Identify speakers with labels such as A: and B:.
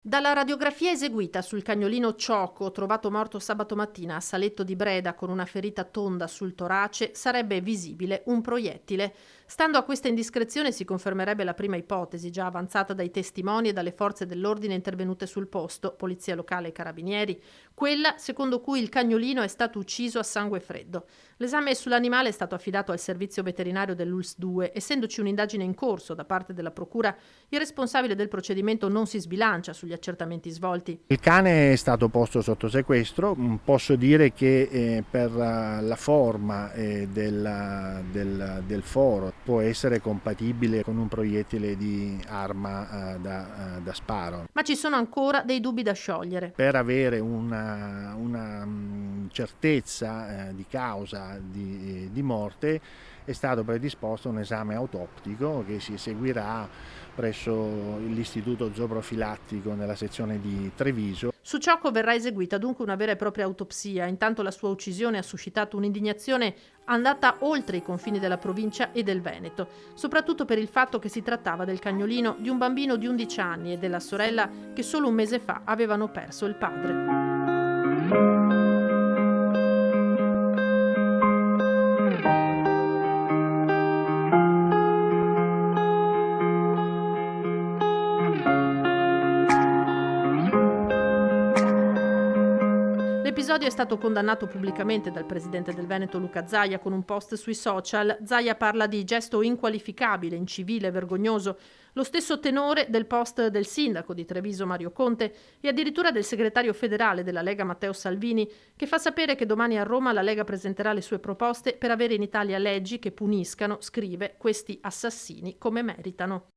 A: Dalla radiografia eseguita sul cagnolino Cioco, trovato morto sabato mattina a Saletto di Breda con una ferita tonda sul torace, sarebbe visibile un proiettile. Stando a questa indiscrezione si confermerebbe la prima ipotesi, già avanzata dai testimoni e dalle forze dell'ordine intervenute sul posto, polizia locale e carabinieri, quella secondo cui il cagnolino è stato ucciso a sangue freddo. L'esame sull'animale è stato affidato al servizio veterinario dell'ULSS 2, essendoci un'indagine in corso da parte della procura. Il responsabile del procedimento non si sbilancia sugli accertamenti svolti.
B: Il cane è stato posto sotto sequestro. Posso dire che per la forma del foro può essere compatibile con un proiettile di arma da sparo.
A: Ma ci sono ancora dei dubbi da sciogliere.
B: Per avere una certezza di causa di morte è stato predisposto un esame autoptico che si eseguirà presso l'istituto zooprofilattico nella sezione di Treviso.
A: Su Ciocco verrà eseguita dunque una vera e propria autopsia, intanto la sua uccisione ha suscitato un'indignazione andata oltre i confini della provincia e del Veneto, soprattutto per il fatto che si trattava del cagnolino di un bambino di 11 anni e della sorella che solo un mese fa avevano perso il padre. L'episodio è stato condannato pubblicamente dal presidente del Veneto Luca Zaia con un post sui social. Zaia parla di gesto inqualificabile, incivile, vergognoso. Lo stesso tenore del post del sindaco di Treviso Mario Conte e addirittura del segretario federale della Lega Matteo Salvini, che fa sapere che domani a Roma la Lega presenterà le sue proposte per avere in Italia leggi che puniscano, scrive, questi assassini come meritano.